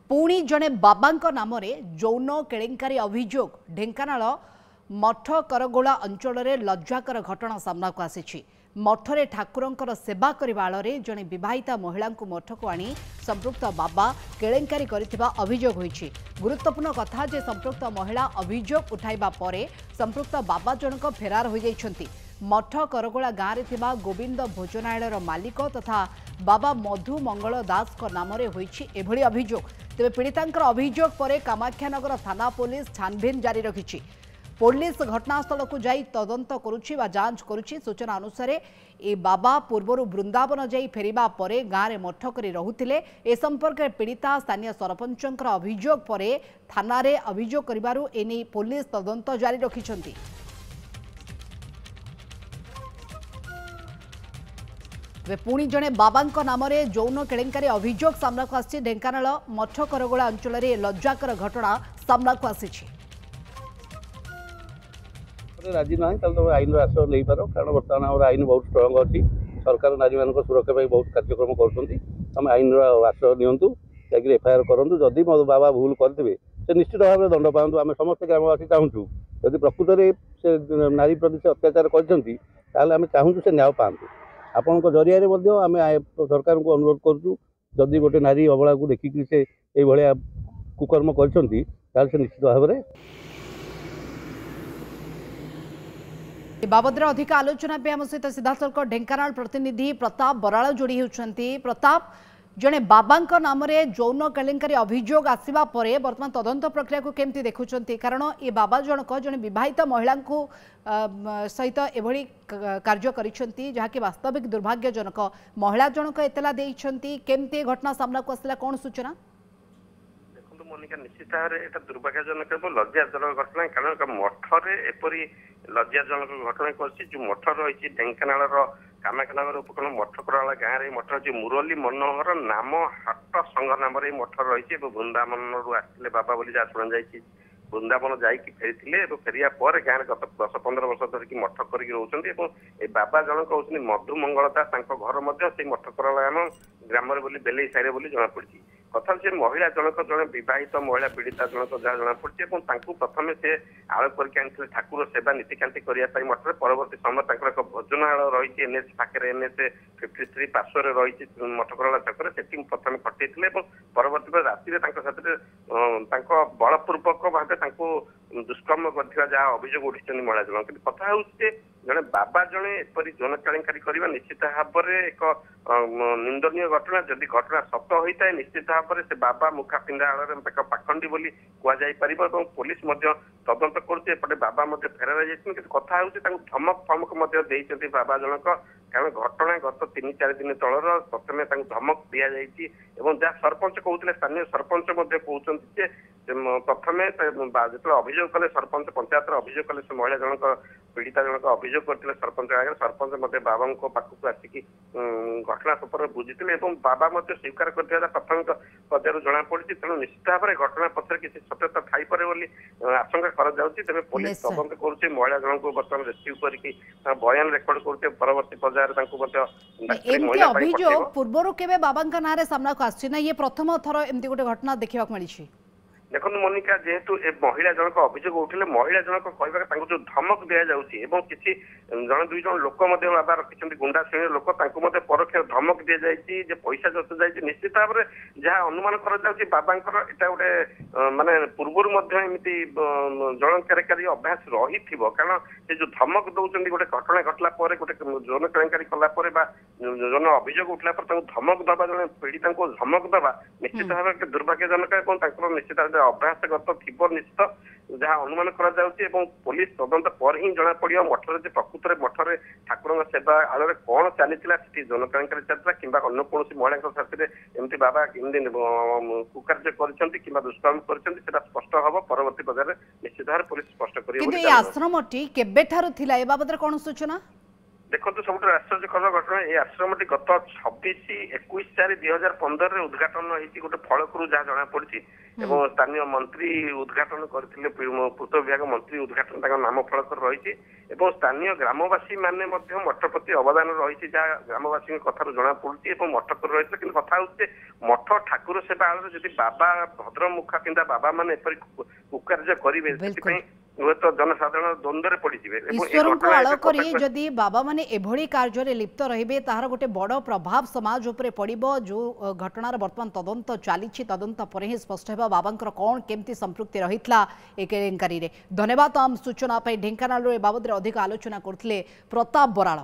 पुणी जड़े बाबा नाम यौन केलेंकारी अभियोग ढेंकानाल मठ करगोला अंचल लज्जाकर घटना सामना को आसी। मठरे ठाकुरंकर सेवा करने आଳରେ जड़े विवाहिता महिला मठ को आनी संपृक्त बाबा केलेंकारी करिथिबा अभियोग होईछि। गुरुत्वपूर्ण कथा जे संपृक्त महिला अभियोग उठाइबा परे संपृक्त बाबा जनक फेरार हो जाइछन्ति। मठ करगोला गाँव में थिबा गोविंद भोजनालयर मालिक तथा बाबा मधु मंगल दास को नाम होईछि एभली अभियोग। तेबे पीड़ितांकर अभियोग परे कामाख्यानगर थाना पुलिस छानभिन जारी रखिछि। पुलिस घटनास्थल को जाई तदंत करुछि वा जांच करुछि। सूचना अनुसार ए बाबा पूर्वर वृंदावन जाई फेरिबा परे गाँव में मठ करी रहुथिले। ए संपर्क में पीड़िता स्थानीय सरपंचंकर अभियोग परे थाना रे अभियोग करिबारु एनी पुलिस तदंत जारी रखिछन्ति। पुणी जड़े बाबा नाम यौन केलेंकारी अभियोग सामना को आसी। ढेंकानाल मठ करगोला अंचल लज्जाकर घटना सामना को आसी। राजी ना तुम आईन आश्रय नहीं पार कारण बर्तमान आम आईन बहुत स्ट्रंग अच्छी। सरकार नारी मान सुरक्षा बहुत कार्यक्रम कर आईन आश्रय नियंतु जाकि एफआईआर करूँ। जदि मो बाबा भूल करते से निश्चित भाव में दंड पातु। आम समस्त ग्रामवासी चाहूँ जदि प्रकृत में से नारी प्रति से अत्याचार करें चाहूँ से न्याय पातु। आपण जरिया आम सरकार को अनुरोध करुँ जदि गोटे नारी अबला को देखिक से ये कुकर्म कर निश्चित भाव में बाबद अधिक आलोचना पे आम सहित सीधासख ढेंकानाल प्रतिनिधि प्रताप बराल जोड़ी होती। प्रताप जड़े बाबा नाम यौन केलेंकारी अभियोग आसवा परे वर्तमान तदंत प्रक्रिया को केमती देखुंट कारण ये बाबा जनक जड़े विवाहित महिला सहित एभली कार्य करिसेंती जहाँकि वास्तविक दुर्भाग्यजनक। महिला जनक एतला देइछंती केमती घटना सामना को आसला कौन सूचना? मोनिका निश्चित भाव में यहाँ दुर्भाग्यजनक और लज्जाजनक घटना कारण मठरे एपरी लज्जाजनक घटना कर जो मठ रही ढेंकानाल कामाख्यानगर उपखंड मठ कराला गाँव में मठ रही मुरली मनोहर नाम हाट संघ नाम मठ रही वृंदावन आसते बाबा बोली जहाँ शुणा जाए वृंदावन जाकि फेरी फेरिया पर गाँव में गत 10-15 वर्ष धरिक मठ कर बाबा जनक हूँ मधु मंगल दास घर मठ कराला ग्राम बेलई साइरे बोली जमापड़ी। कथा से महिला जनक जड़े विवाहित महिला पीड़िता जनक जहाँ जमापड़ी प्रथम से आड़ करके ठाकुर सेवा नीतिकांति करने मठर परवर्त समय एक भोजनालय रही एनएच पाखे एनएच 53 पार्श्व रही मठकरला छक से प्रथम खटे परवर्त राति बलपूर्वक भाव दुष्कर्म कर अभियोग उठी महिला जनक। कथा हूँ जड़े बाबा जड़े एपरी यौन केलेंकारी करने निश्चित भाव में एक निंदनीय घटना। जदि घटना सत होता है निश्चित भाव में से बाबा मुखा पिंधा आड़ पाखंडी बोली कहुपर पुलिस तदंत करपटे बाबा फेरार जाइए। कथा हूँ धमक फमक देते बाबा जनक कारण घटना गत 3-4 दिन तलर प्रथम धमक दि जाइए जहाँ सरपंच कहते स्थानीय सरपंच कहते प्रथम जो अभियोग कले सरपंच पंचायत अभियोग कले से महिला जनक पीड़िता जनक अभियोग करते सरपंच आगे सरपंच बाबा पाखक आसिक घटना संपर्क बुझी बाबा स्वीकार कर प्राथमिक पर्यायर जना पड़ी। तेणु निश्चित भाव में घटना पक्ष किसी सत्यता थाईपे बोली आशंका कर पुलिस तदंत कर महिला जनक बर्तमान रेस्क्यू करके बयान रेकर्ड करते परवर्ती पर्यायर अभियोग पूर्वर केबे बाबा ना सामना को आछि ना ये प्रथम थर एमती गोटे घटना देखा मिली? देखो मोनिका जेहेतु महिला जनक अभियोग उठिले महिला जनक कहवा जो धमक दि जाऊँगी किसी जन 2 जन लोक बाबा रखिंट गुंडा श्रेणी लोक परोक्ष धमक दि जाए पैसा जत जाए निश्चित भाव में जहाँ अनुमान कर बाबांकर एटा गोटे माने पूर्वर एमती जन केलेंकारी अभ्यास रही कारण से जो धमक दौरान गोटे घटना घटला गोटे यौन केलेंकारी कलापर जन अभियोग उठला धमक दबा जन पीड़िता को धमक दबा निश्चित भाव में दुर्भाग्यजनक निश्चित भाव अभ्यासगत थी निश्चित जहाँ अनुमान कर पुलिस तदंत पर ही जना पड़ो मठर प्रकृत में मठर ठाकुर सेवा आड़ कौन चली यौन केलेंकारी चलता कि अन्य कौन महिला साथी एमती बाबा कुकार्य कर दुष्कर्म कर स्पष्ट हम परवर्ती पर्यायर निश्चित भाव पुलिस स्पष्ट कर। आश्रम टी केबे ठारू थिला ए बाबद कौन सूचना? देखो सबुठ आश्चर्यकर घटना ये आश्रम गत 26/21/2015 उद्घाटन होती गोटे फलकरू जहाँ जना पड़ी स्थानीय मंत्री उद्घाटन करते पूर्त विभाग मंत्री उद्घाटन नाम फलक रही स्थानीय ग्रामवासी माने मठ प्रति अवदान रही जहाँ ग्रामवासी कथार जना पड़ी मठ कर रही कि कथा हूँ मठ ठाकुर सेवा जब बाबा भद्रमुखा कि बाबा मैंने कुकार्य करेंगे हुए तो जनसाधारण द्वंद्व पड़ी ईश्वर को आड़ करी जदि बाबा माने एभली कार्य लिप्त रहिबे ताहार गोटे बड़ प्रभाव समाज उपरे पड़िबो जो घटनार वर्तमान तदंत चली तदंत पर ही स्पष्ट हेबा बाबांकर कौन केमती संपृक्ति रहितला ए केलेंकारी रे। धन्यवाद आम सूचना पे ढेंकानाल रे बाबद रे अधिक आलोचना करथिले प्रताप बराळ।